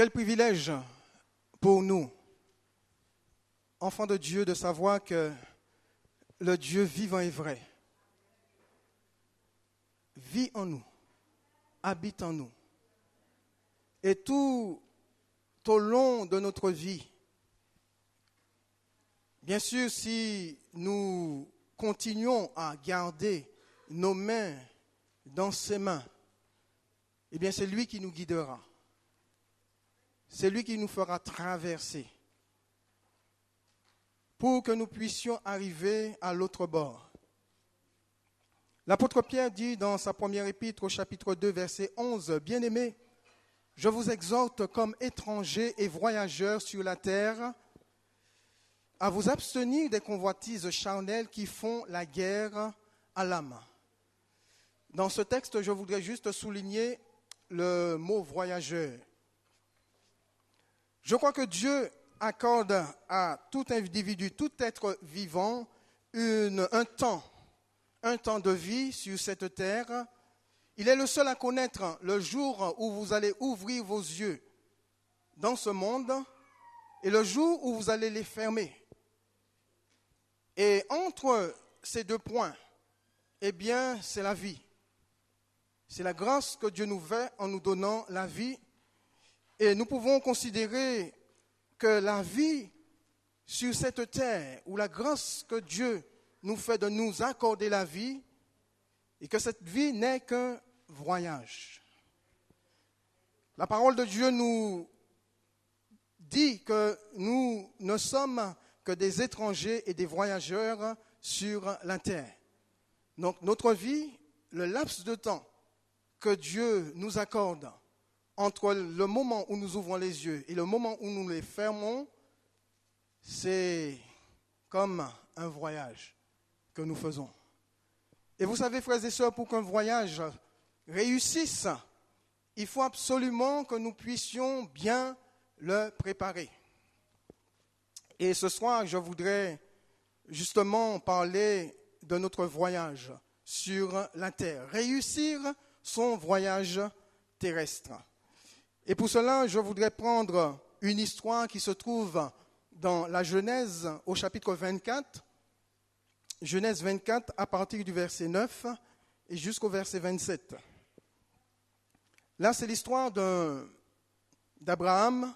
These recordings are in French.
Quel privilège pour nous, enfants de Dieu, de savoir que le Dieu vivant et vrai vit en nous, habite en nous. Et tout au long de notre vie, bien sûr, si nous continuons à garder nos mains dans ses mains, eh bien c'est lui qui nous guidera. C'est lui qui nous fera traverser pour que nous puissions arriver à l'autre bord. L'apôtre Pierre dit dans sa première épître au chapitre 2, verset 11, « Bien-aimés, je vous exhorte comme étrangers et voyageurs sur la terre à vous abstenir des convoitises charnelles qui font la guerre à l'âme. » Dans ce texte, je voudrais juste souligner le mot « voyageur ». Je crois que Dieu accorde à tout individu, tout être vivant, un temps de vie sur cette terre. Il est le seul à connaître le jour où vous allez ouvrir vos yeux dans ce monde et le jour où vous allez les fermer. Et entre ces deux points, eh bien, c'est la vie. C'est la grâce que Dieu nous fait en nous donnant la vie. Et nous pouvons considérer que la vie sur cette terre, ou la grâce que Dieu nous fait de nous accorder la vie, et que cette vie n'est qu'un voyage. La parole de Dieu nous dit que nous ne sommes que des étrangers et des voyageurs sur la terre. Donc notre vie, le laps de temps que Dieu nous accorde entre le moment où nous ouvrons les yeux et le moment où nous les fermons, c'est comme un voyage que nous faisons. Et vous savez, frères et sœurs, pour qu'un voyage réussisse, il faut absolument que nous puissions bien le préparer. Et ce soir, je voudrais justement parler de notre voyage sur la terre, réussir son voyage terrestre. Et pour cela, je voudrais prendre une histoire qui se trouve dans la Genèse au chapitre 24, Genèse 24 à partir du verset 9 et jusqu'au verset 27. Là, c'est l'histoire d'Abraham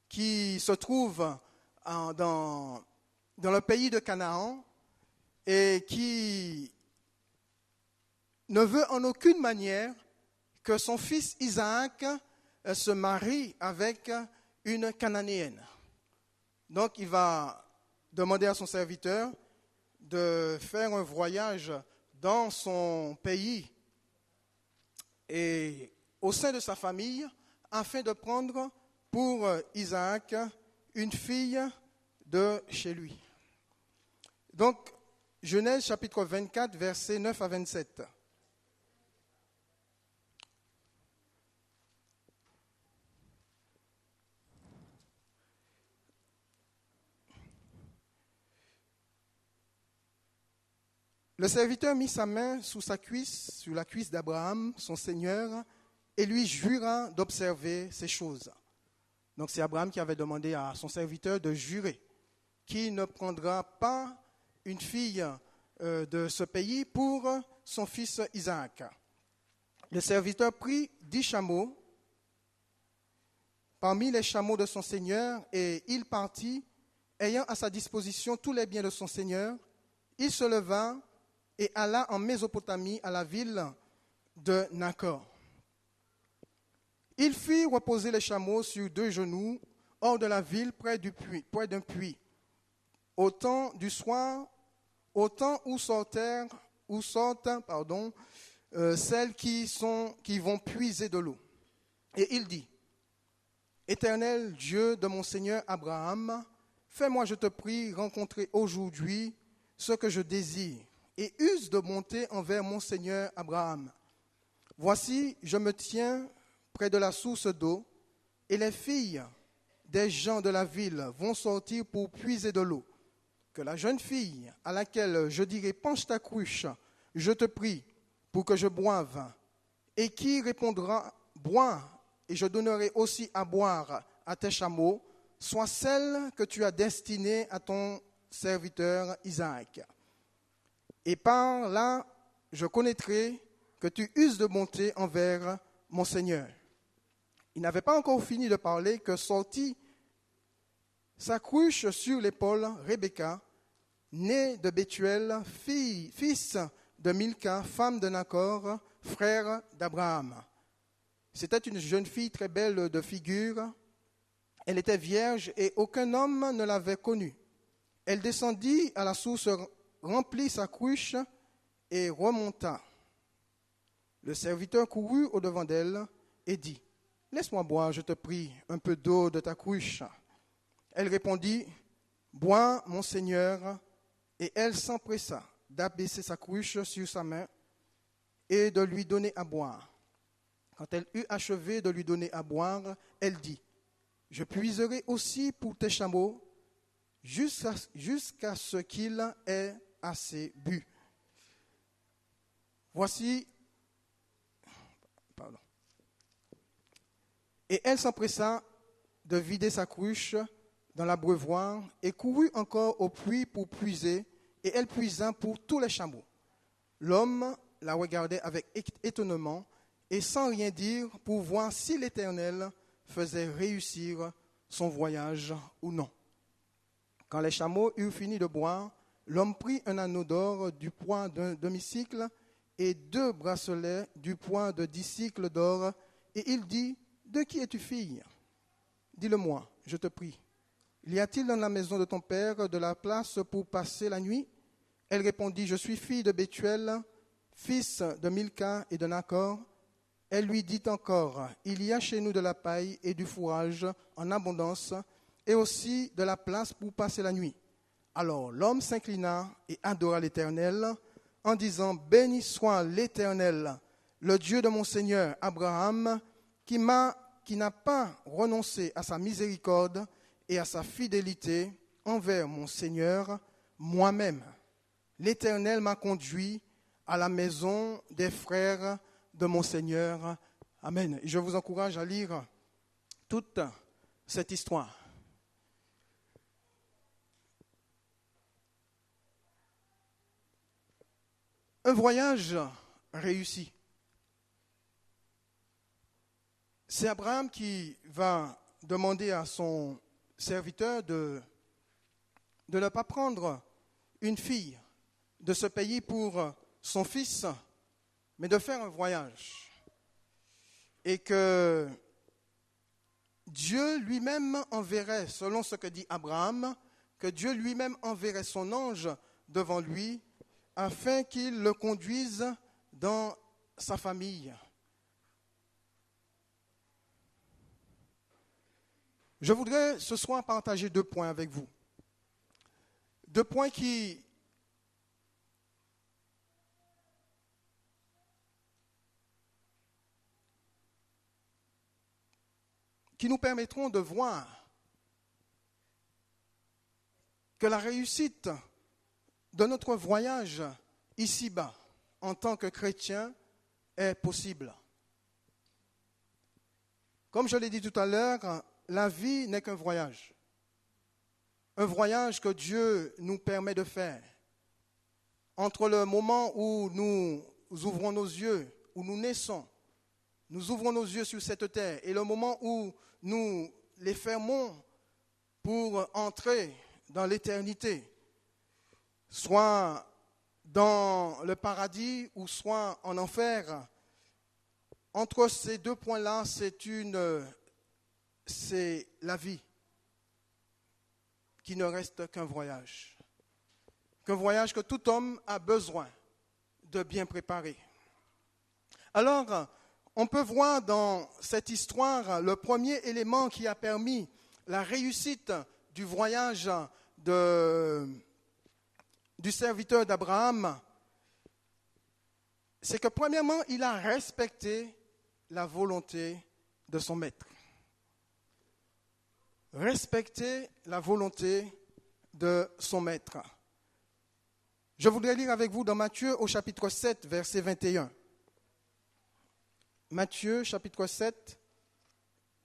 qui se trouve dans le pays de Canaan et qui ne veut en aucune manière que son fils Isaac se marie avec une Cananéenne. Donc, il va demander à son serviteur de faire un voyage dans son pays et au sein de sa famille afin de prendre pour Isaac une fille de chez lui. Donc, Genèse chapitre 24, versets 9 à 27. Le serviteur mit sa main sous sa cuisse, sur la cuisse d'Abraham, son seigneur, et lui jura d'observer ces choses. Donc c'est Abraham qui avait demandé à son serviteur de jurer qu'il ne prendra pas une fille de ce pays pour son fils Isaac. Le serviteur prit 10 chameaux parmi les chameaux de son seigneur et il partit, ayant à sa disposition tous les biens de son seigneur. Il se leva et alla en Mésopotamie à la ville de Nacor. Il fit reposer les chameaux sur 2 genoux hors de la ville près d'un puits. Au temps du soir, au temps où sortent celles qui vont puiser de l'eau. Et il dit, « Éternel Dieu de mon Seigneur Abraham, fais-moi, je te prie, rencontrer aujourd'hui ce que je désire, et use de bonté envers mon Seigneur Abraham. Voici, je me tiens près de la source d'eau, et les filles des gens de la ville vont sortir pour puiser de l'eau. Que la jeune fille à laquelle je dirai, penche ta cruche, je te prie, pour que je boive, et qui répondra, bois et je donnerai aussi à boire à tes chameaux, soit celle que tu as destinée à ton serviteur Isaac. Et par là, je connaîtrai que tu uses de bonté envers mon Seigneur. » Il n'avait pas encore fini de parler que sortit sa cruche sur l'épaule Rebecca, née de Bethuel, fils de Milca, femme de Nachor, frère d'Abraham. C'était une jeune fille très belle de figure. Elle était vierge et aucun homme ne l'avait connue. Elle descendit à la source, remplit sa cruche et remonta. Le serviteur courut au-devant d'elle et dit : « Laisse-moi boire, je te prie, un peu d'eau de ta cruche. » Elle répondit : « Bois, mon Seigneur. » Et elle s'empressa d'abaisser sa cruche sur sa main et de lui donner à boire. Quand elle eut achevé de lui donner à boire, elle dit : « Je puiserai aussi pour tes chameaux jusqu'à ce qu'il ait assez bu. » Voici. Pardon. Et elle s'empressa de vider sa cruche dans l'abreuvoir et courut encore au puits pour puiser, et elle puisa pour tous les chameaux. L'homme la regardait avec étonnement et sans rien dire pour voir si l'Éternel faisait réussir son voyage ou non. Quand les chameaux eurent fini de boire, l'homme prit un anneau d'or du poids d'un demi-cycle et 2 bracelets du poids de 10 cycles d'or, et il dit : « De qui es-tu fille ? Dis-le-moi, je te prie. Y a-t-il dans la maison de ton père de la place pour passer la nuit ? » Elle répondit : « Je suis fille de Bethuel, fils de Milca et de Nachor. » Elle lui dit encore : « Il y a chez nous de la paille et du fourrage en abondance, et aussi de la place pour passer la nuit. » Alors l'homme s'inclina et adora l'Éternel en disant : « Béni soit l'Éternel, le Dieu de mon Seigneur Abraham, qui n'a pas renoncé à sa miséricorde et à sa fidélité envers mon Seigneur moi-même. L'Éternel m'a conduit à la maison des frères de mon Seigneur. » Amen. Je vous encourage à lire toute cette histoire. Un voyage réussi. C'est Abraham qui va demander à son serviteur de ne pas prendre une fille de ce pays pour son fils, mais de faire un voyage. Et que Dieu lui-même enverrait, selon ce que dit Abraham, que Dieu lui-même enverrait son ange devant lui afin qu'il le conduise dans sa famille. Je voudrais ce soir partager 2 points avec vous. 2 points qui nous permettront de voir que la réussite de notre voyage ici-bas, en tant que chrétien, est possible. Comme je l'ai dit tout à l'heure, la vie n'est qu'un voyage. Un voyage que Dieu nous permet de faire. Entre le moment où nous ouvrons nos yeux, où nous naissons, nous ouvrons nos yeux sur cette terre, et le moment où nous les fermons pour entrer dans l'éternité, soit dans le paradis ou soit en enfer, entre ces 2 points-là, c'est la vie qui ne reste qu'un voyage. Qu'un voyage que tout homme a besoin de bien préparer. Alors, on peut voir dans cette histoire le premier élément qui a permis la réussite du voyage du serviteur d'Abraham, c'est que premièrement, il a respecté la volonté de son maître. Respecter la volonté de son maître. Je voudrais lire avec vous dans Matthieu au chapitre 7, verset 21. Matthieu, chapitre 7,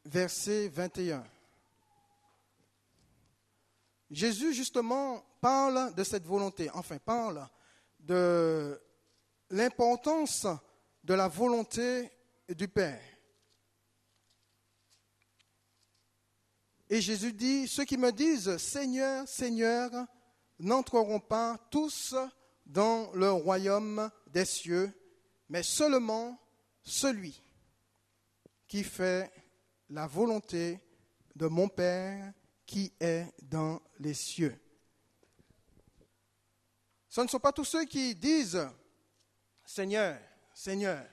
verset 21. Jésus, justement, parle de cette volonté, parle de l'importance de la volonté du Père. Et Jésus dit, ceux qui me disent « Seigneur, Seigneur » n'entreront pas tous dans le royaume des cieux, mais seulement celui qui fait la volonté de mon Père qui est dans les cieux. Ce ne sont pas tous ceux qui disent « Seigneur, Seigneur »,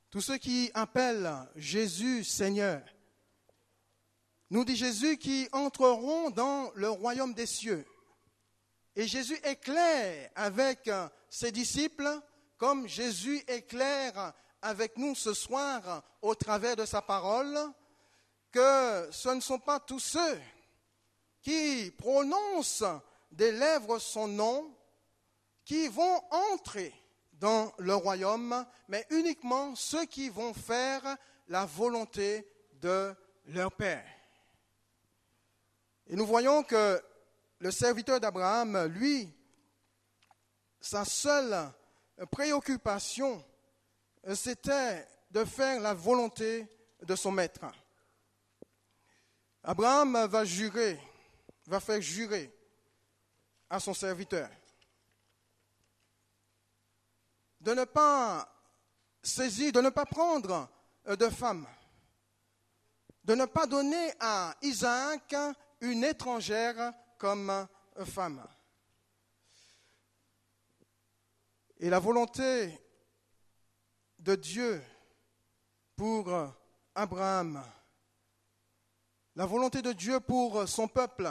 tous ceux qui appellent Jésus Seigneur, nous dit Jésus, qui entreront dans le royaume des cieux. Et Jésus est clair avec ses disciples, comme Jésus est clair avec nous ce soir au travers de sa parole, que ce ne sont pas tous ceux qui prononcent des lèvres son nom qui vont entrer dans le royaume, mais uniquement ceux qui vont faire la volonté de leur Père. Et nous voyons que le serviteur d'Abraham, lui, sa seule préoccupation, c'était de faire la volonté de son maître. Abraham va faire jurer à son serviteur de ne pas saisir, de ne pas prendre de femme, de ne pas donner à Isaac une étrangère comme femme. Et la volonté de Dieu pour Abraham, la volonté de Dieu pour son peuple,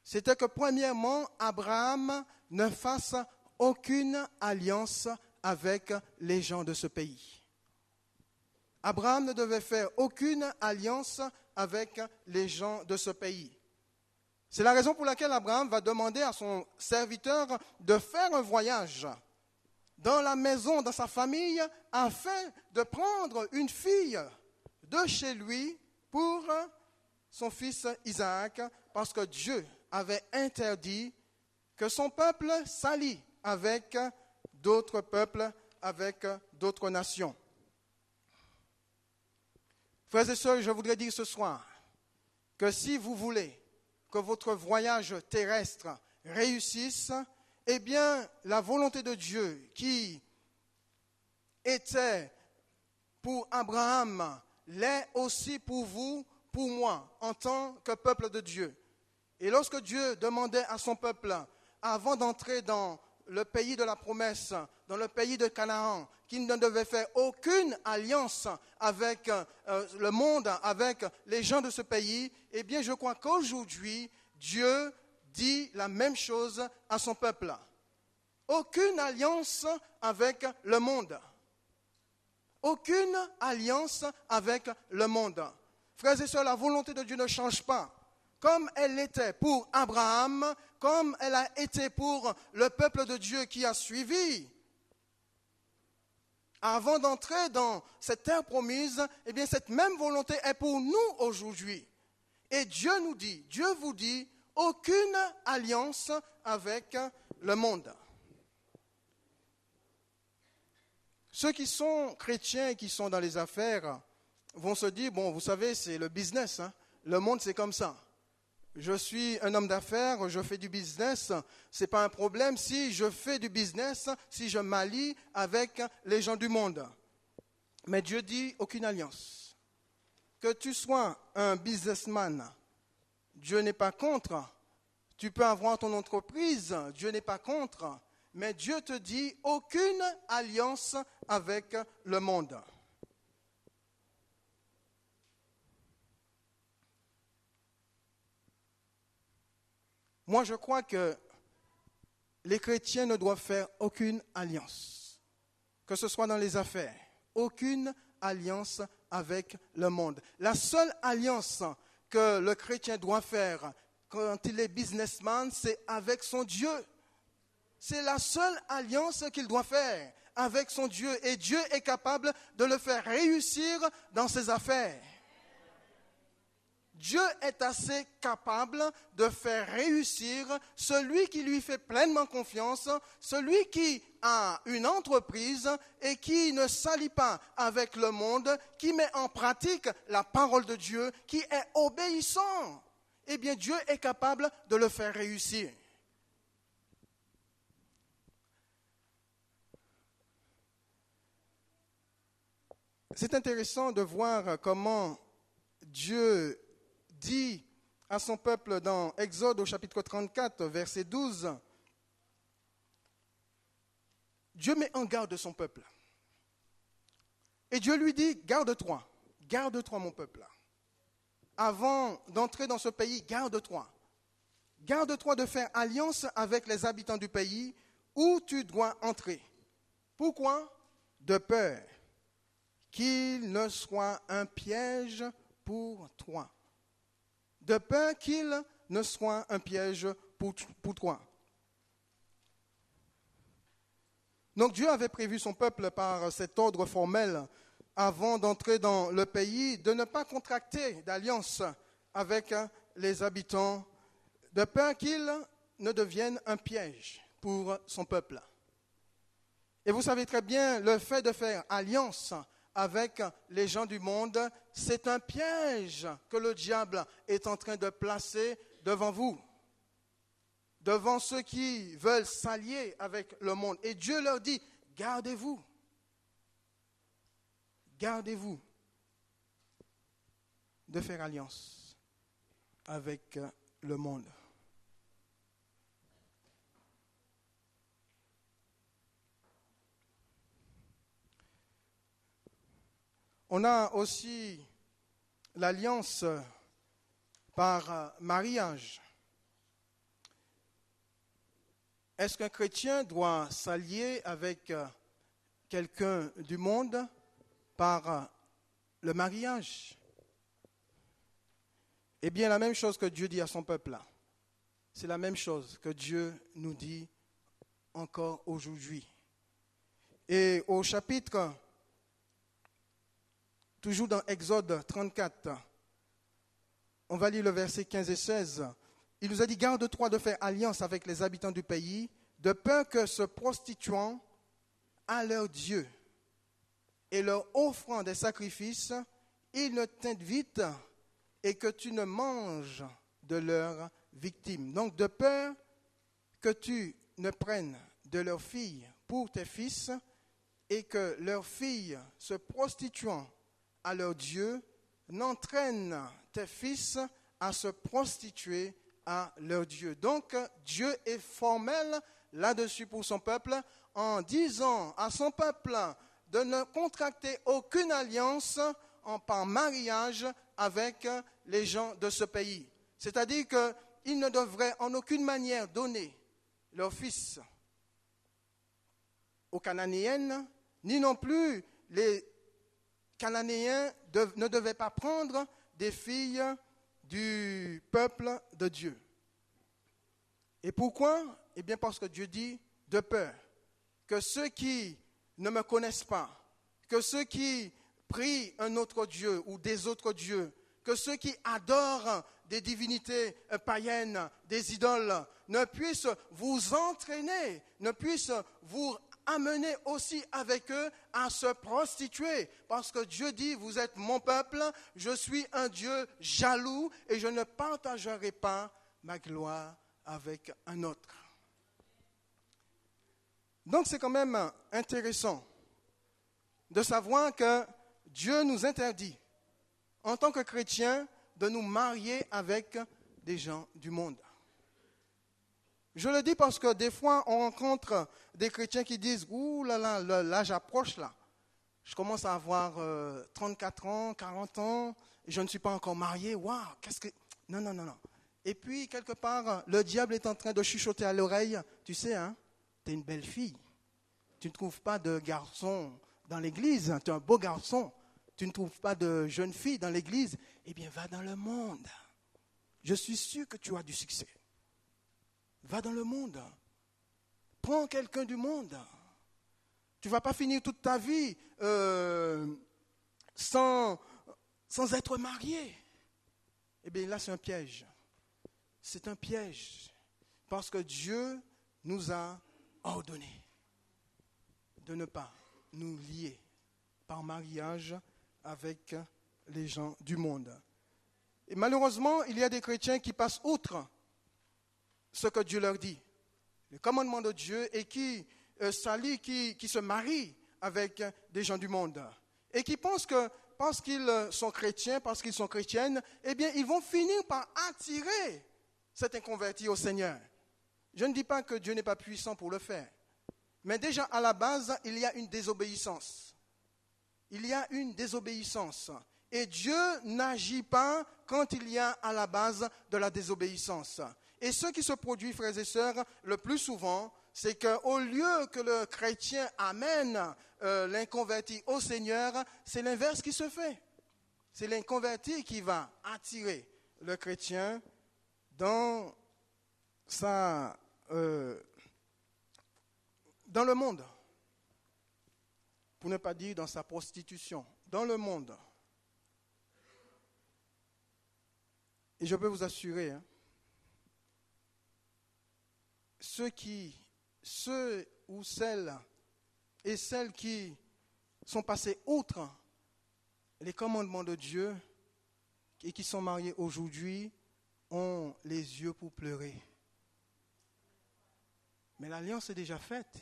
c'était que premièrement, Abraham ne fasse aucune alliance avec les gens de ce pays. Abraham ne devait faire aucune alliance avec les gens de ce pays. C'est la raison pour laquelle Abraham va demander à son serviteur de faire un voyage dans la maison, dans sa famille, afin de prendre une fille de chez lui pour son fils Isaac, parce que Dieu avait interdit que son peuple s'allie avec d'autres peuples, avec d'autres nations. Frères et sœurs, je voudrais dire ce soir que si vous voulez que votre voyage terrestre réussisse, eh bien, la volonté de Dieu qui était pour Abraham l'est aussi pour vous, pour moi, en tant que peuple de Dieu. Et lorsque Dieu demandait à son peuple, avant d'entrer dans le pays de la promesse, dans le pays de Canaan, qu'il ne devait faire aucune alliance avec le monde, avec les gens de ce pays, eh bien, je crois qu'aujourd'hui, Dieu dit la même chose à son peuple. Aucune alliance avec le monde. Aucune alliance avec le monde. Frères et sœurs, la volonté de Dieu ne change pas. Comme elle l'était pour Abraham, comme elle a été pour le peuple de Dieu qui a suivi. Avant d'entrer dans cette terre promise, eh bien, cette même volonté est pour nous aujourd'hui. Et Dieu nous dit, Dieu vous dit, aucune alliance avec le monde. Ceux qui sont chrétiens et qui sont dans les affaires vont se dire, bon, vous savez, c'est le business, hein. Le monde, c'est comme ça. Je suis un homme d'affaires, je fais du business, ce n'est pas un problème si je fais du business, si je m'allie avec les gens du monde. Mais Dieu dit aucune alliance. Que tu sois un businessman, Dieu n'est pas contre. Tu peux avoir ton entreprise, Dieu n'est pas contre. Mais Dieu te dit aucune alliance avec le monde. Moi, je crois que les chrétiens ne doivent faire aucune alliance, que ce soit dans les affaires, aucune alliance avec le monde. La seule alliance que le chrétien doit faire quand il est businessman, c'est avec son Dieu. C'est la seule alliance qu'il doit faire avec son Dieu et Dieu est capable de le faire réussir dans ses affaires. Dieu est assez capable de faire réussir celui qui lui fait pleinement confiance, celui qui a une entreprise et qui ne s'allie pas avec le monde, qui met en pratique la parole de Dieu, qui est obéissant. Eh bien, Dieu est capable de le faire réussir. C'est intéressant de voir comment Dieu dit à son peuple dans Exode au chapitre 34, verset 12, Dieu met en garde son peuple. Et Dieu lui dit, garde-toi mon peuple. Avant d'entrer dans ce pays, garde-toi. Garde-toi de faire alliance avec les habitants du pays où tu dois entrer. Pourquoi? De peur qu'il ne soit un piège pour toi. De peur qu'il ne soit un piège pour toi. Donc Dieu avait prévu son peuple par cet ordre formel avant d'entrer dans le pays de ne pas contracter d'alliance avec les habitants, de peur qu'il ne devienne un piège pour son peuple. Et vous savez très bien, le fait de faire alliance avec les gens du monde, c'est un piège que le diable est en train de placer devant vous, devant ceux qui veulent s'allier avec le monde. Et Dieu leur dit, gardez-vous de faire alliance avec le monde. On a aussi l'alliance par mariage. Est-ce qu'un chrétien doit s'allier avec quelqu'un du monde par le mariage? Eh bien, la même chose que Dieu dit à son peuple, c'est la même chose que Dieu nous dit encore aujourd'hui. Et au chapitre, toujours dans Exode 34, on va lire le verset 15 et 16. Il nous a dit, garde-toi de faire alliance avec les habitants du pays, de peur que se prostituant à leur Dieu et leur offrant des sacrifices, ils ne t'invitent et que tu ne manges de leurs victimes. Donc, de peur que tu ne prennes de leurs filles pour tes fils et que leurs filles se prostituant à leur Dieu n'entraînent tes fils à se prostituer à leur Dieu. Donc, Dieu est formel là-dessus pour son peuple en disant à son peuple de ne contracter aucune alliance par mariage avec les gens de ce pays. C'est-à-dire qu'ils ne devraient en aucune manière donner leurs fils aux Cananéennes, ni non plus les Cananéens ne devaient pas prendre des filles du peuple de Dieu. Et pourquoi? Eh bien parce que Dieu dit, de peur que ceux qui ne me connaissent pas, que ceux qui prient un autre Dieu ou des autres dieux, que ceux qui adorent des divinités païennes, des idoles, ne puissent vous entraîner, ne puissent vous amener aussi avec eux à se prostituer. Parce que Dieu dit, vous êtes mon peuple, je suis un Dieu jaloux et je ne partagerai pas ma gloire avec un autre. Donc c'est quand même intéressant de savoir que Dieu nous interdit, en tant que chrétiens, de nous marier avec des gens du monde. Je le dis parce que des fois, on rencontre des chrétiens qui disent « Ouh là là, l'âge approche là. Je commence à avoir 34 ans, 40 ans, et je ne suis pas encore marié. Waouh, qu'est-ce que... » Non. Et puis, quelque part, le diable est en train de chuchoter à l'oreille. Tu sais, hein, tu es une belle fille. Tu ne trouves pas de garçon dans l'église. Tu es un beau garçon. Tu ne trouves pas de jeune fille dans l'église. Eh bien, va dans le monde. Je suis sûr que tu as du succès. Va dans le monde. Prends quelqu'un du monde. Tu ne vas pas finir toute ta vie sans être marié. Eh bien là, c'est un piège. C'est un piège. Parce que Dieu nous a ordonné de ne pas nous lier par mariage avec les gens du monde. Et malheureusement, il y a des chrétiens qui passent outre ce que Dieu leur dit, le commandement de Dieu, et qui s'allient, qui se marient avec des gens du monde. Et qui pensent que parce qu'ils sont chrétiens, parce qu'ils sont chrétiennes, eh bien, ils vont finir par attirer cet inconverti au Seigneur. Je ne dis pas que Dieu n'est pas puissant pour le faire. Mais déjà, à la base, il y a une désobéissance. Il y a une désobéissance. Et Dieu n'agit pas quand il y a à la base de la désobéissance. Et ce qui se produit, frères et sœurs, le plus souvent, c'est qu'au lieu que le chrétien amène l'inconverti au Seigneur, c'est l'inverse qui se fait. C'est l'inconverti qui va attirer le chrétien dans le monde. Pour ne pas dire dans sa prostitution, dans le monde. Et je peux vous assurer, ceux ou celles et celles qui sont passés outre les commandements de Dieu et qui sont mariés aujourd'hui ont les yeux pour pleurer. Mais l'alliance est déjà faite.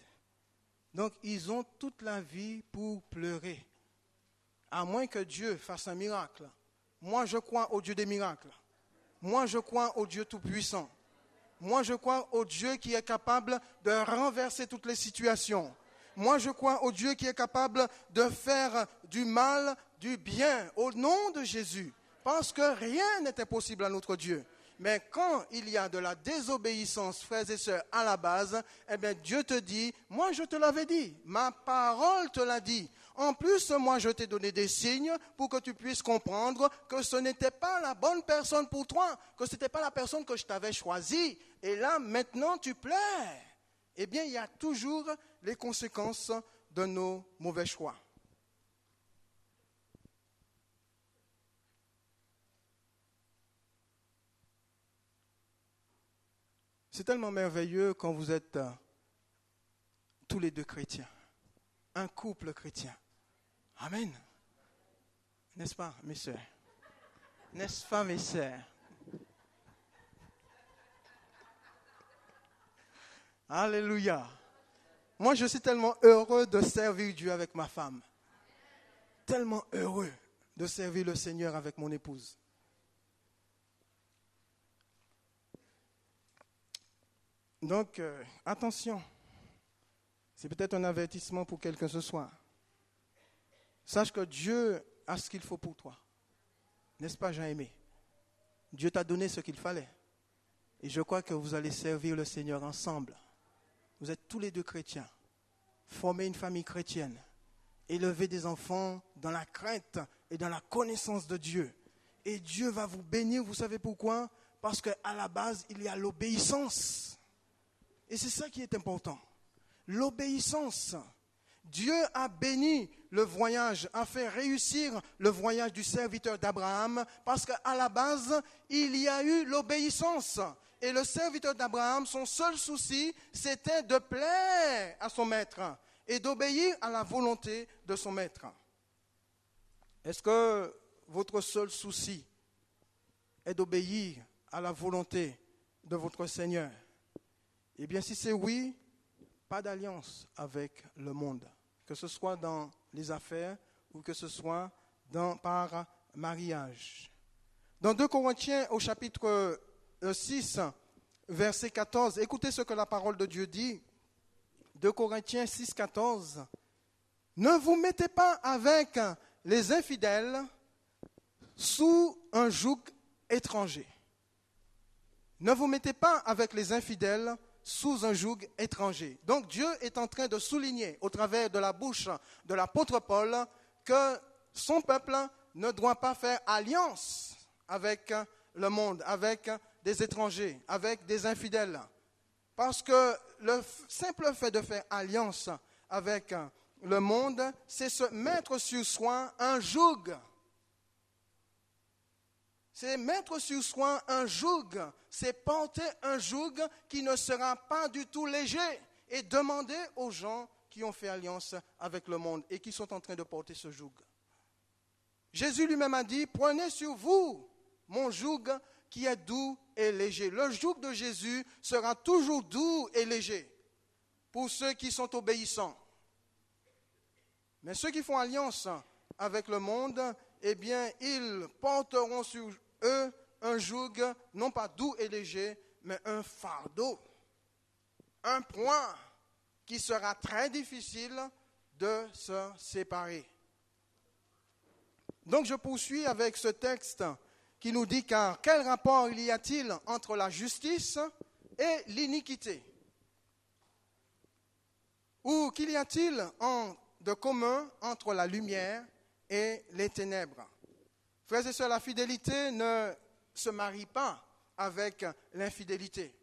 Donc ils ont toute la vie pour pleurer. À moins que Dieu fasse un miracle. Moi je crois au Dieu des miracles. Moi je crois au Dieu tout-puissant. Moi, je crois au Dieu qui est capable de renverser toutes les situations. Moi, je crois au Dieu qui est capable de faire du mal, du bien, au nom de Jésus. Parce que rien n'est impossible à notre Dieu. Mais quand il y a de la désobéissance, frères et sœurs, à la base, eh bien, Dieu te dit, moi, je te l'avais dit, ma parole te l'a dit. En plus, moi, je t'ai donné des signes pour que tu puisses comprendre que ce n'était pas la bonne personne pour toi, que ce n'était pas la personne que je t'avais choisie. Et là, maintenant, tu pleures. Eh bien, il y a toujours les conséquences de nos mauvais choix. C'est tellement merveilleux quand vous êtes tous les deux chrétiens, un couple chrétien. Amen. N'est-ce pas, mes sœurs? N'est-ce pas, mes sœurs? Alléluia. Moi, je suis tellement heureux de servir Dieu avec ma femme. Tellement heureux de servir le Seigneur avec mon épouse. Donc, attention. C'est peut-être un avertissement pour quelqu'un ce soir. Sache que Dieu a ce qu'il faut pour toi. N'est-ce pas, Jean-Aimé? Dieu t'a donné ce qu'il fallait. Et je crois que vous allez servir le Seigneur ensemble. Vous êtes tous les deux chrétiens. Formez une famille chrétienne. Élevez des enfants dans la crainte et dans la connaissance de Dieu. Et Dieu va vous bénir, vous savez pourquoi? Parce qu'à la base, il y a l'obéissance. Et c'est ça qui est important. L'obéissance. Dieu a béni le voyage, a fait réussir le voyage du serviteur d'Abraham parce qu'à la base, il y a eu l'obéissance. Et le serviteur d'Abraham, son seul souci, c'était de plaire à son maître et d'obéir à la volonté de son maître. Est-ce que votre seul souci est d'obéir à la volonté de votre Seigneur? Eh bien, si c'est oui, pas d'alliance avec le monde, que ce soit dans les affaires ou que ce soit par mariage. Dans 2 Corinthiens au chapitre 6, verset 14, écoutez ce que la parole de Dieu dit. 2 Corinthiens 6, 14. Ne vous mettez pas avec les infidèles sous un joug étranger. Ne vous mettez pas avec les infidèles sous un joug étranger. Donc Dieu est en train de souligner au travers de la bouche de l'apôtre Paul que son peuple ne doit pas faire alliance avec le monde, avec des étrangers, avec des infidèles. Parce que le simple fait de faire alliance avec le monde, c'est se mettre sur soi un joug. C'est mettre sur soi un joug, c'est porter un joug qui ne sera pas du tout léger et demander aux gens qui ont fait alliance avec le monde et qui sont en train de porter ce joug. Jésus lui-même a dit, prenez sur vous mon joug qui est doux et léger. Le joug de Jésus sera toujours doux et léger pour ceux qui sont obéissants. Mais ceux qui font alliance avec le monde, eh bien, ils porteront sur eux un joug, non pas doux et léger, mais un fardeau, un poids qui sera très difficile de se séparer. Donc je poursuis avec ce texte qui nous dit, car quel rapport y a-t-il entre la justice et l'iniquité? Ou qu'y a-t-il de commun entre la lumière et les ténèbres? Frères et sœurs, la fidélité ne se marie pas avec l'infidélité.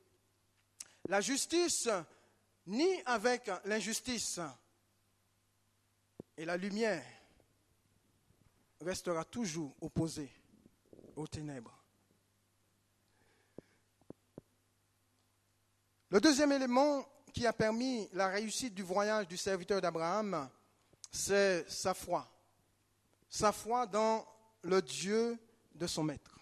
La justice ni avec l'injustice. Et la lumière restera toujours opposée aux ténèbres. Le deuxième élément qui a permis la réussite du voyage du serviteur d'Abraham, c'est sa foi. Sa foi dans le Dieu de son maître.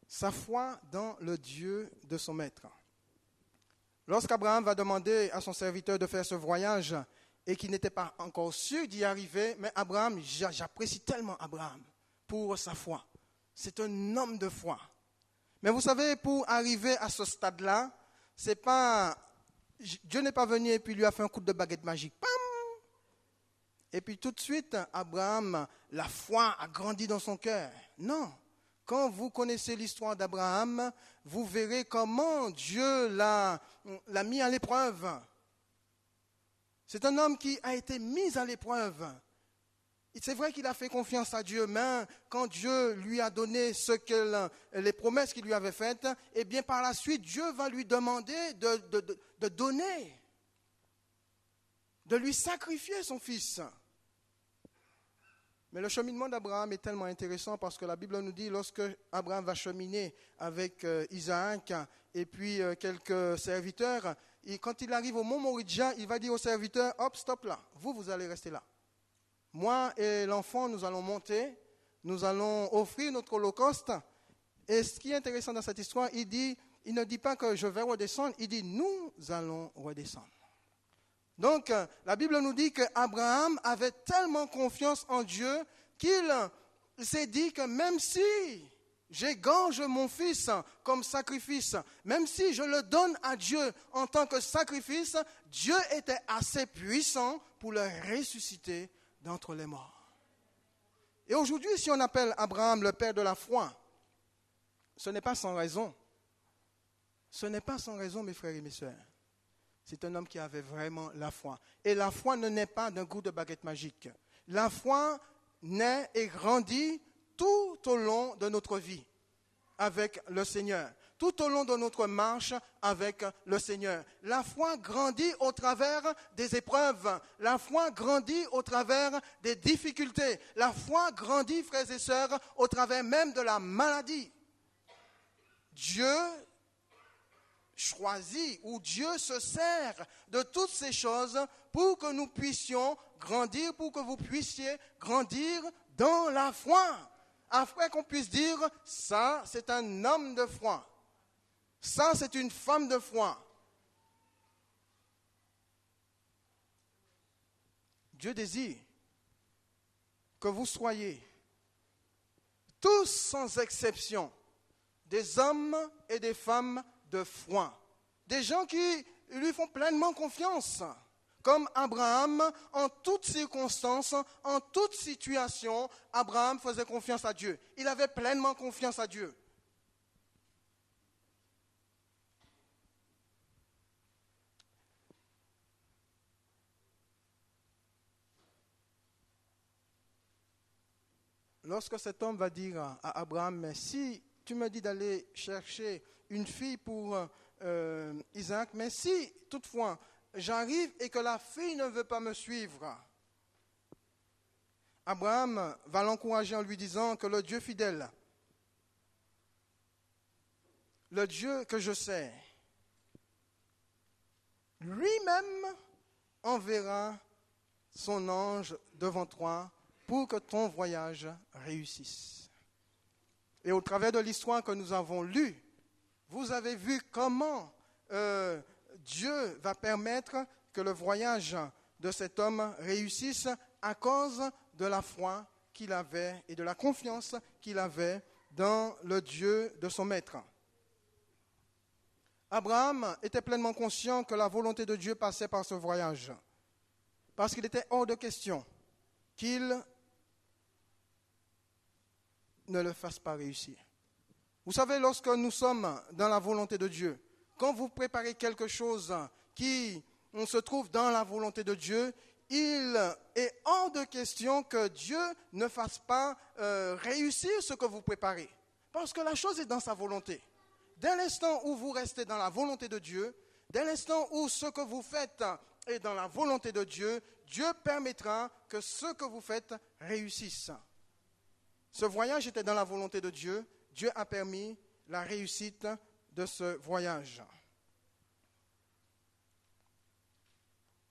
Sa foi dans le Dieu de son maître. Lorsqu'Abraham va demander à son serviteur de faire ce voyage et qu'il n'était pas encore sûr d'y arriver, mais Abraham, j'apprécie tellement Abraham pour sa foi. C'est un homme de foi. Mais vous savez, pour arriver à ce stade-là, c'est pas, Dieu n'est pas venu et puis lui a fait un coup de baguette magique. Pam! Et puis tout de suite, Abraham, la foi a grandi dans son cœur. Non. Quand vous connaissez l'histoire d'Abraham, vous verrez comment Dieu l'a mis à l'épreuve. C'est un homme qui a été mis à l'épreuve. C'est vrai qu'il a fait confiance à Dieu, mais quand Dieu lui a donné les promesses qu'il lui avait faites, eh bien par la suite, Dieu va lui demander de donner, de lui sacrifier son fils. Mais le cheminement d'Abraham est tellement intéressant parce que la Bible nous dit, lorsque Abraham va cheminer avec Isaac et puis quelques serviteurs, et quand il arrive au mont Moridja, il va dire aux serviteurs, hop, stop là, vous allez rester là. Moi et l'enfant, nous allons monter, nous allons offrir notre holocauste. Et ce qui est intéressant dans cette histoire, il ne dit pas que je vais redescendre, il dit nous allons redescendre. Donc, la Bible nous dit qu'Abraham avait tellement confiance en Dieu qu'il s'est dit que même si j'égorge mon fils comme sacrifice, même si je le donne à Dieu en tant que sacrifice, Dieu était assez puissant pour le ressusciter d'entre les morts. Et aujourd'hui, si on appelle Abraham le père de la foi, ce n'est pas sans raison. Ce n'est pas sans raison, mes frères et mes sœurs. C'est un homme qui avait vraiment la foi. Et la foi ne naît pas d'un coup de baguette magique. La foi naît et grandit tout au long de notre vie avec le Seigneur. Tout au long de notre marche avec le Seigneur. La foi grandit au travers des épreuves. La foi grandit au travers des difficultés. La foi grandit, frères et sœurs, au travers même de la maladie. Dieu choisit ou Dieu se sert de toutes ces choses pour que nous puissions grandir, pour que vous puissiez grandir dans la foi. Afin qu'on puisse dire, ça c'est un homme de foi. Ça, c'est une femme de foi. Dieu désire que vous soyez tous sans exception des hommes et des femmes de foi. Des gens qui lui font pleinement confiance. Comme Abraham, en toutes circonstances, en toute situation, Abraham faisait confiance à Dieu. Il avait pleinement confiance à Dieu. Lorsque cet homme va dire à Abraham, mais si tu me dis d'aller chercher une fille pour Isaac, mais si toutefois j'arrive et que la fille ne veut pas me suivre. Abraham va l'encourager en lui disant que le Dieu fidèle, le Dieu que je sais, lui-même enverra son ange devant toi pour que ton voyage réussisse. Et au travers de l'histoire que nous avons lue, vous avez vu comment Dieu va permettre que le voyage de cet homme réussisse à cause de la foi qu'il avait et de la confiance qu'il avait dans le Dieu de son maître. Abraham était pleinement conscient que la volonté de Dieu passait par ce voyage, parce qu'il était hors de question qu'il ne le fasse pas réussir. Vous savez, lorsque nous sommes dans la volonté de Dieu, quand vous préparez quelque chose qui se trouve dans la volonté de Dieu, il est hors de question que Dieu ne fasse pas réussir ce que vous préparez. Parce que la chose est dans sa volonté. Dès l'instant où vous restez dans la volonté de Dieu, dès l'instant où ce que vous faites est dans la volonté de Dieu, Dieu permettra que ce que vous faites réussisse. Ce voyage était dans la volonté de Dieu. Dieu a permis la réussite de ce voyage.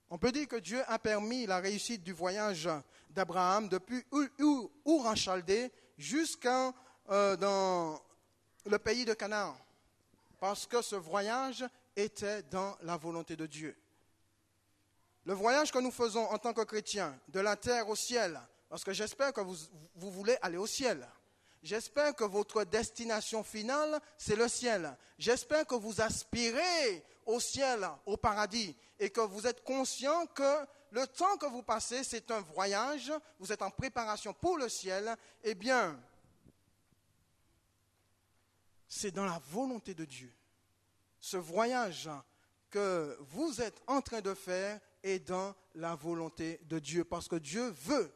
On peut dire que Dieu a permis la réussite du voyage d'Abraham depuis Ur en Chaldée jusqu'à dans le pays de Canaan, parce que ce voyage était dans la volonté de Dieu. Le voyage que nous faisons en tant que chrétiens, de la terre au ciel, parce que j'espère que vous voulez aller au ciel. J'espère que votre destination finale, c'est le ciel. J'espère que vous aspirez au ciel, au paradis, et que vous êtes conscient que le temps que vous passez, c'est un voyage, vous êtes en préparation pour le ciel. Eh bien, c'est dans la volonté de Dieu. Ce voyage que vous êtes en train de faire est dans la volonté de Dieu, parce que Dieu veut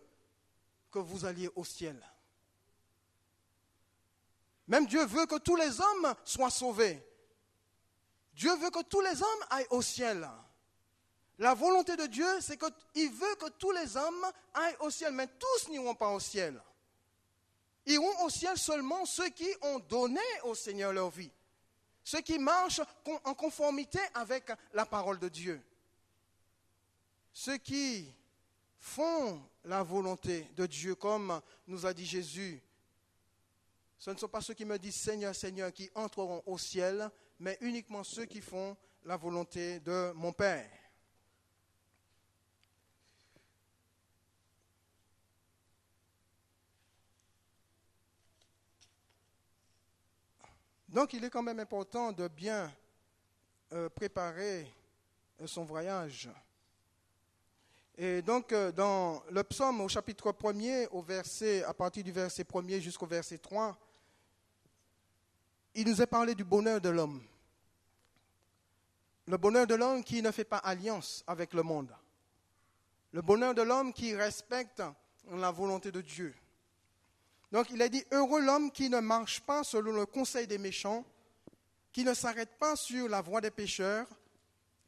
que vous alliez au ciel. Même Dieu veut que tous les hommes soient sauvés. Dieu veut que tous les hommes aillent au ciel. La volonté de Dieu, c'est qu'il veut que tous les hommes aillent au ciel, mais tous n'iront pas au ciel. Iront au ciel seulement ceux qui ont donné au Seigneur leur vie. Ceux qui marchent en conformité avec la parole de Dieu. Ceux qui font la volonté de Dieu, comme nous a dit Jésus. Ce ne sont pas ceux qui me disent Seigneur, Seigneur, qui entreront au ciel, mais uniquement ceux qui font la volonté de mon Père. Donc il est quand même important de bien préparer son voyage. Et donc dans le psaume au chapitre 1er, à partir du verset 1er jusqu'au verset 3, il nous est parlé du bonheur de l'homme. Le bonheur de l'homme qui ne fait pas alliance avec le monde. Le bonheur de l'homme qui respecte la volonté de Dieu. Donc il est dit, heureux l'homme qui ne marche pas selon le conseil des méchants, qui ne s'arrête pas sur la voie des pécheurs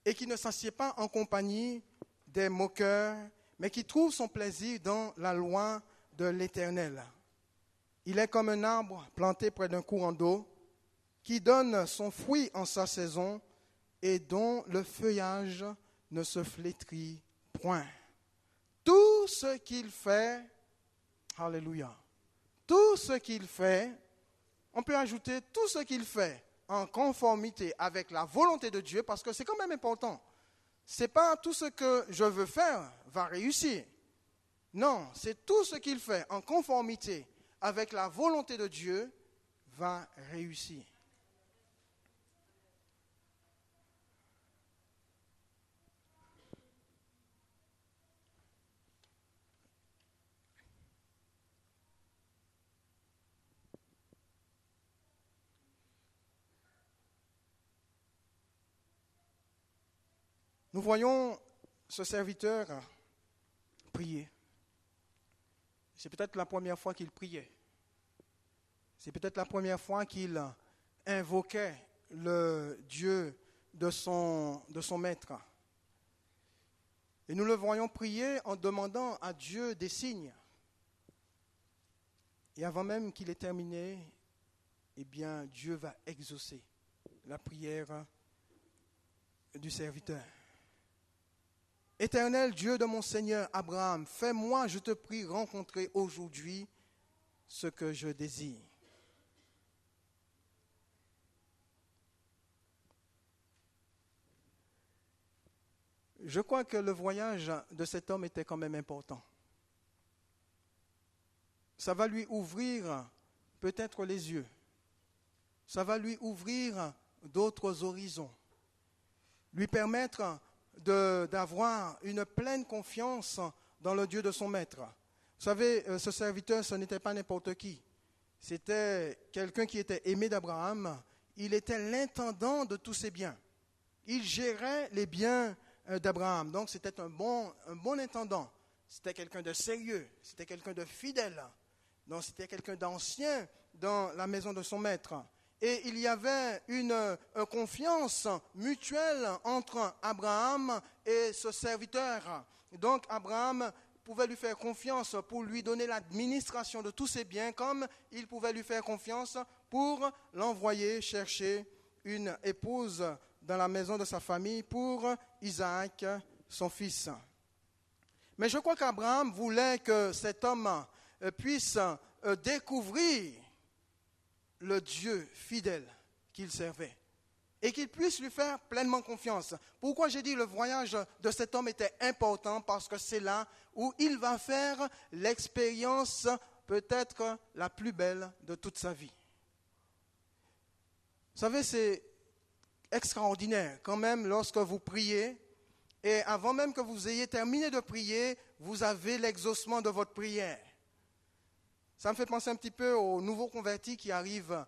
et qui ne s'assied pas en compagnie des moqueurs, mais qui trouve son plaisir dans la loi de l'Éternel. Il est comme un arbre planté près d'un courant d'eau, qui donne son fruit en sa saison et dont le feuillage ne se flétrit point. Tout ce qu'il fait, alléluia, tout ce qu'il fait, on peut ajouter tout ce qu'il fait en conformité avec la volonté de Dieu, parce que c'est quand même important. Ce n'est pas tout ce que je veux faire va réussir. Non, c'est tout ce qu'il fait en conformité avec la volonté de Dieu va réussir. Nous voyons ce serviteur prier. C'est peut-être la première fois qu'il priait. C'est peut-être la première fois qu'il invoquait le Dieu de son maître. Et nous le voyons prier en demandant à Dieu des signes. Et avant même qu'il ait terminé, eh bien, Dieu va exaucer la prière du serviteur. Éternel Dieu de mon Seigneur Abraham, fais-moi, je te prie, rencontrer aujourd'hui ce que je désire. Je crois que le voyage de cet homme était quand même important. Ça va lui ouvrir peut-être les yeux. Ça va lui ouvrir d'autres horizons. Lui permettre d'avoir une pleine confiance dans le Dieu de son maître. Vous savez, ce serviteur, ce n'était pas n'importe qui. C'était quelqu'un qui était aimé d'Abraham. Il était l'intendant de tous ses biens. Il gérait les biens d'Abraham. Donc, c'était un bon intendant. C'était quelqu'un de sérieux. C'était quelqu'un de fidèle. Donc, c'était quelqu'un d'ancien dans la maison de son maître. Et il y avait une confiance mutuelle entre Abraham et ce serviteur. Donc, Abraham pouvait lui faire confiance pour lui donner l'administration de tous ses biens, comme il pouvait lui faire confiance pour l'envoyer chercher une épouse dans la maison de sa famille pour Isaac, son fils. Mais je crois qu'Abraham voulait que cet homme puisse découvrir le Dieu fidèle qu'il servait et qu'il puisse lui faire pleinement confiance. Pourquoi j'ai dit le voyage de cet homme était important? Parce que c'est là où il va faire l'expérience peut-être la plus belle de toute sa vie. Vous savez, c'est extraordinaire quand même lorsque vous priez et avant même que vous ayez terminé de prier, vous avez l'exaucement de votre prière. Ça me fait penser un petit peu aux nouveaux convertis qui arrivent,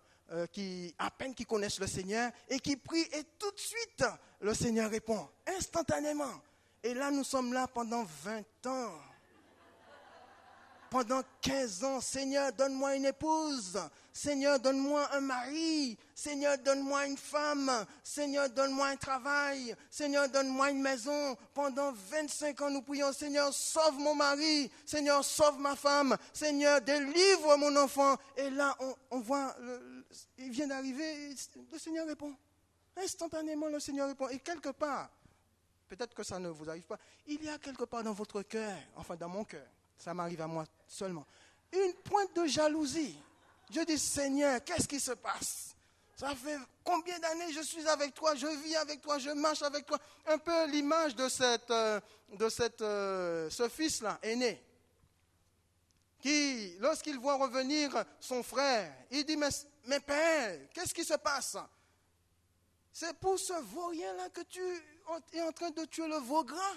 à peine qu'ils connaissent le Seigneur et qui prient et tout de suite, le Seigneur répond instantanément. Et là, nous sommes là pendant 20 ans. Pendant 15 ans, Seigneur, donne-moi une épouse. Seigneur, donne-moi un mari. Seigneur, donne-moi une femme. Seigneur, donne-moi un travail. Seigneur, donne-moi une maison. Pendant 25 ans, nous prions, Seigneur, sauve mon mari. Seigneur, sauve ma femme. Seigneur, délivre mon enfant. Et là, on voit, il vient d'arriver, le Seigneur répond. Instantanément, le Seigneur répond. Et quelque part, peut-être que ça ne vous arrive pas, il y a quelque part dans votre cœur, enfin dans mon cœur, ça m'arrive à moi seulement, une pointe de jalousie. Je dis, Seigneur, qu'est-ce qui se passe? Ça fait combien d'années je suis avec toi, je vis avec toi, je marche avec toi. Un peu l'image de ce fils-là, aîné, qui, lorsqu'il voit revenir son frère, il dit, mais père, qu'est-ce qui se passe? C'est pour ce vaurien-là que tu es en train de tuer le veau gras.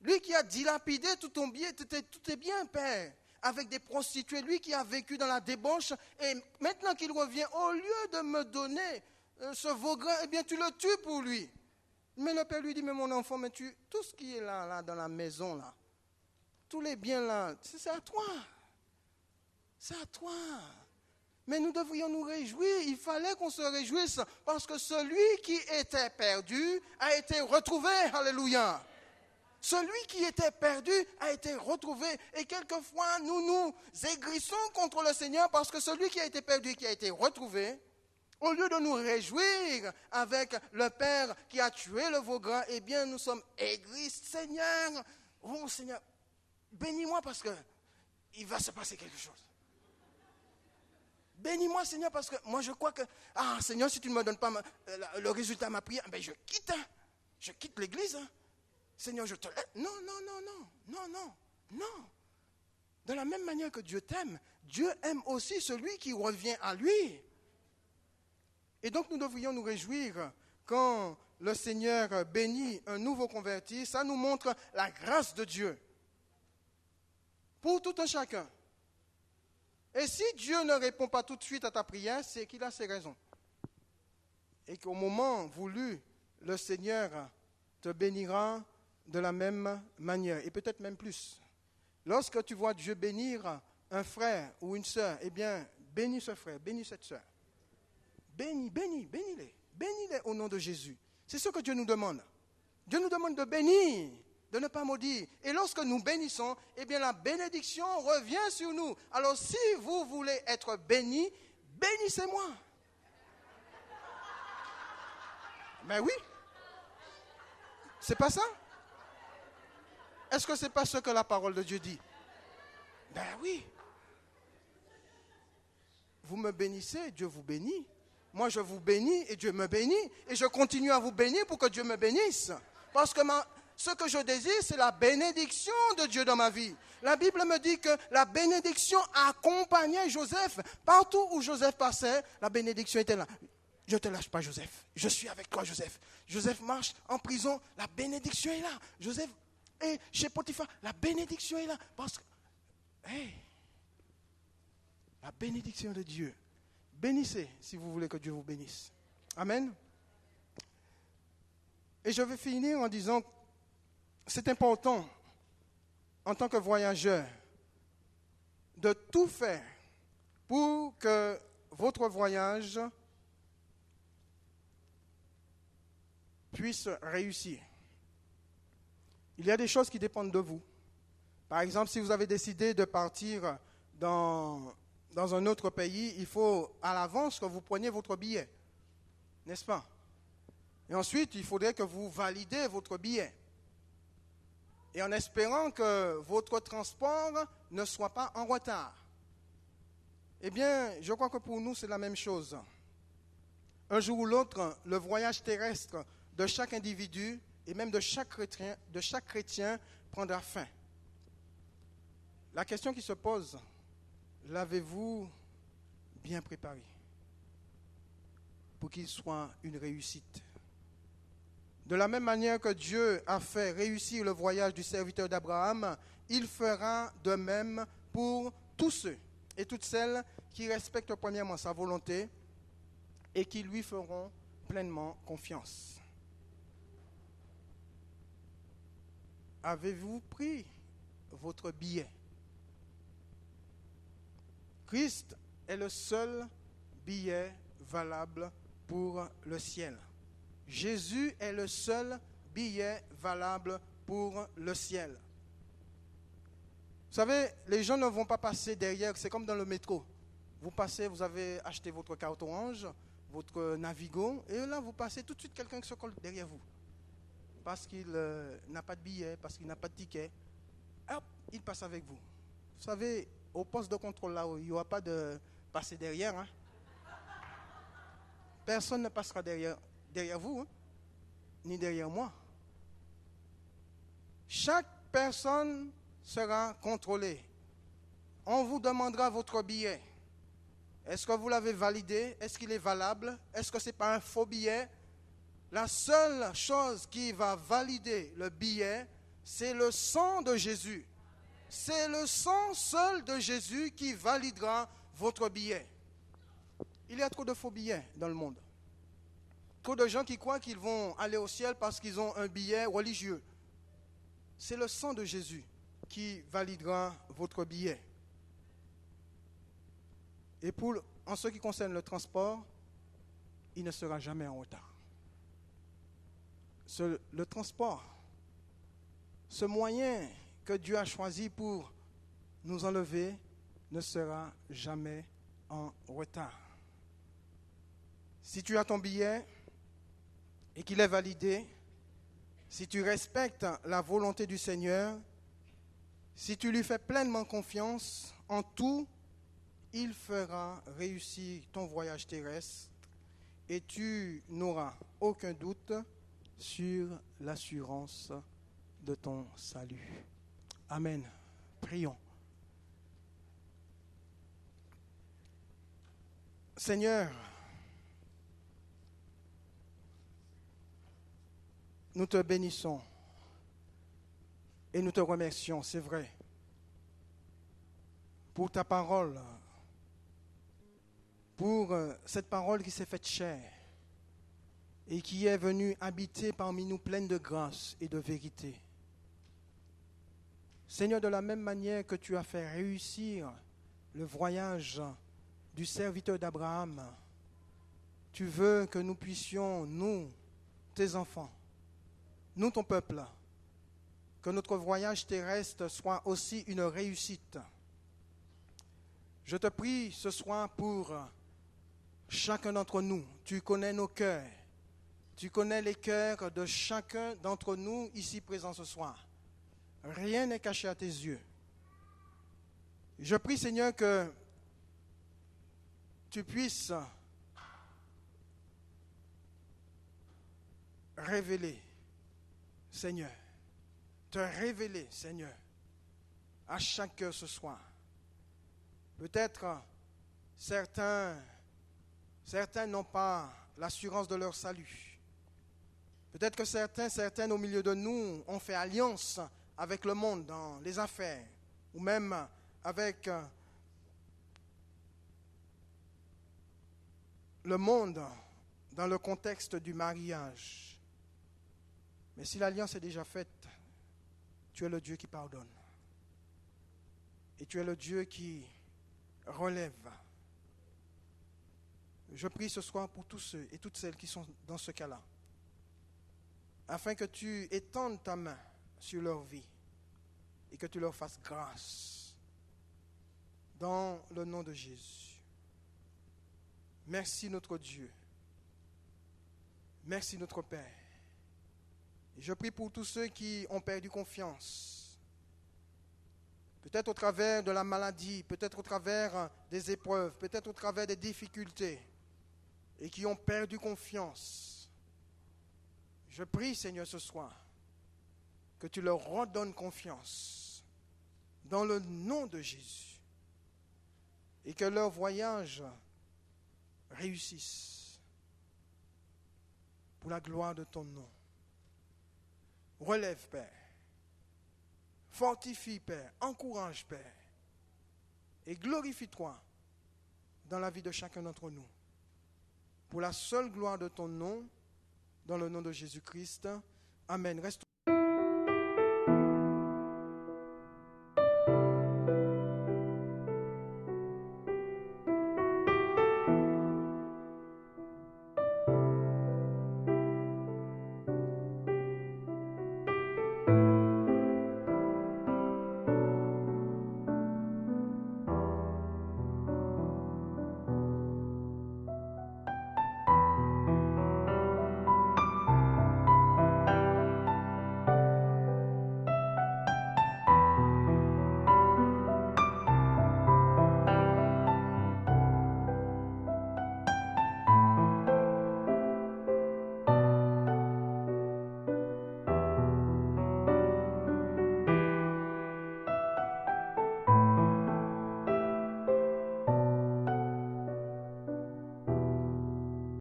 Lui qui a dilapidé tout ton bien, tout est bien, père, avec des prostituées, lui qui a vécu dans la débauche, et maintenant qu'il revient, au lieu de me donner ce veau gras, eh bien tu le tues pour lui. Mais le père lui dit, mais mon enfant, mais tout ce qui est là dans la maison, là, tous les biens là, c'est à toi. C'est à toi. Mais nous devrions nous réjouir, il fallait qu'on se réjouisse, parce que celui qui était perdu a été retrouvé, alléluia. Celui qui était perdu a été retrouvé. Et quelquefois, nous aigrissons contre le Seigneur parce que celui qui a été perdu et qui a été retrouvé, au lieu de nous réjouir avec le Père qui a tué le veau gras, eh bien, nous sommes aigris. Seigneur, oh Seigneur, bénis-moi parce qu'il va se passer quelque chose. Bénis-moi, Seigneur, parce que moi, je crois que, Seigneur, si tu ne me donnes pas le résultat de ma prière, ben je quitte l'église. Seigneur, je te laisse. Non. De la même manière que Dieu t'aime, Dieu aime aussi celui qui revient à lui. Et donc nous devrions nous réjouir quand le Seigneur bénit un nouveau converti. Ça nous montre la grâce de Dieu pour tout un chacun. Et si Dieu ne répond pas tout de suite à ta prière, c'est qu'il a ses raisons. Et qu'au moment voulu, le Seigneur te bénira de la même manière, et peut-être même plus. Lorsque tu vois Dieu bénir un frère ou une sœur, eh bien, bénis ce frère, bénis cette sœur. Bénis-les au nom de Jésus. C'est ce que Dieu nous demande. Dieu nous demande de bénir, de ne pas maudire. Et lorsque nous bénissons, eh bien la bénédiction revient sur nous. Alors si vous voulez être bénis, bénissez-moi. Mais oui. C'est pas ça? Est-ce que c'est pas ce que la parole de Dieu dit? Ben oui. Vous me bénissez, Dieu vous bénit. Moi, je vous bénis et Dieu me bénit. Et je continue à vous bénir pour que Dieu me bénisse. Parce que ce que je désire, c'est la bénédiction de Dieu dans ma vie. La Bible me dit que la bénédiction accompagnait Joseph. Partout où Joseph passait, la bénédiction était là. Je ne te lâche pas, Joseph. Je suis avec toi, Joseph. Joseph marche en prison, la bénédiction est là. Joseph est chez Potiphar, la bénédiction est là. Parce que, la bénédiction de Dieu. Bénissez si vous voulez que Dieu vous bénisse. Amen. Et je vais finir en disant, c'est important, en tant que voyageur, de tout faire pour que votre voyage puisse réussir. Il y a des choses qui dépendent de vous. Par exemple, si vous avez décidé de partir dans un autre pays, il faut à l'avance que vous preniez votre billet. N'est-ce pas? Et ensuite, il faudrait que vous validez votre billet. Et en espérant que votre transport ne soit pas en retard. Eh bien, je crois que pour nous, c'est la même chose. Un jour ou l'autre, le voyage terrestre de chaque individu et même de chaque chrétien prendra fin. La question qui se pose, l'avez-vous bien préparé pour qu'il soit une réussite? De la même manière que Dieu a fait réussir le voyage du serviteur d'Abraham, il fera de même pour tous ceux et toutes celles qui respectent premièrement sa volonté et qui lui feront pleinement confiance. Avez-vous pris votre billet? Christ est le seul billet valable pour le ciel. Jésus est le seul billet valable pour le ciel. Vous savez, les gens ne vont pas passer derrière, c'est comme dans le métro. Vous passez, vous avez acheté votre carte orange, votre Navigo, et là vous passez tout de suite quelqu'un qui se colle derrière vous. Parce qu'il n'a pas de billet, parce qu'il n'a pas de ticket. Hop, il passe avec vous. Vous savez, au poste de contrôle là, il n'y aura pas de passer derrière. Hein. Personne ne passera derrière vous, hein, ni derrière moi. Chaque personne sera contrôlée. On vous demandera votre billet. Est-ce que vous l'avez validé? Est-ce qu'il est valable? Est-ce que ce n'est pas un faux billet? La seule chose qui va valider le billet, c'est le sang de Jésus. C'est le sang seul de Jésus qui validera votre billet. Il y a trop de faux billets dans le monde. Trop de gens qui croient qu'ils vont aller au ciel parce qu'ils ont un billet religieux. C'est le sang de Jésus qui validera votre billet. Et en ce qui concerne le transport, il ne sera jamais en retard. Le transport, ce moyen que Dieu a choisi pour nous enlever, ne sera jamais en retard. Si tu as ton billet et qu'il est validé, si tu respectes la volonté du Seigneur, si tu lui fais pleinement confiance, en tout, il fera réussir ton voyage terrestre et tu n'auras aucun doute sur l'assurance de ton salut. Amen. Prions. Seigneur, nous te bénissons et nous te remercions, c'est vrai, pour ta parole, pour cette parole qui s'est faite chair et qui est venue habiter parmi nous pleine de grâce et de vérité. Seigneur, de la même manière que tu as fait réussir le voyage du serviteur d'Abraham, tu veux que nous puissions, nous, tes enfants, nous, ton peuple, que notre voyage terrestre soit aussi une réussite. Je te prie ce soir pour chacun d'entre nous. Tu connais nos cœurs. Tu connais les cœurs de chacun d'entre nous ici présents ce soir. Rien n'est caché à tes yeux. Je prie, Seigneur, que tu puisses révéler, Seigneur, te révéler, Seigneur, à chaque cœur ce soir. Peut-être certains n'ont pas l'assurance de leur salut. Peut-être que certaines au milieu de nous ont fait alliance avec le monde dans les affaires, ou même avec le monde dans le contexte du mariage. Mais si l'alliance est déjà faite, tu es le Dieu qui pardonne. Et tu es le Dieu qui relève. Je prie ce soir pour tous ceux et toutes celles qui sont dans ce cas-là, afin que tu étendes ta main sur leur vie et que tu leur fasses grâce. Dans le nom de Jésus. Merci notre Dieu. Merci notre Père. Et je prie pour tous ceux qui ont perdu confiance. Peut-être au travers de la maladie, peut-être au travers des épreuves, peut-être au travers des difficultés, et qui ont perdu confiance. Je prie, Seigneur, ce soir, que tu leur redonnes confiance, dans le nom de Jésus, et que leur voyage réussisse, pour la gloire de ton nom. Relève, Père. Fortifie, Père. Encourage, Père. Et glorifie-toi dans la vie de chacun d'entre nous. Pour la seule gloire de ton nom, dans le nom de Jésus-Christ. Amen. Reste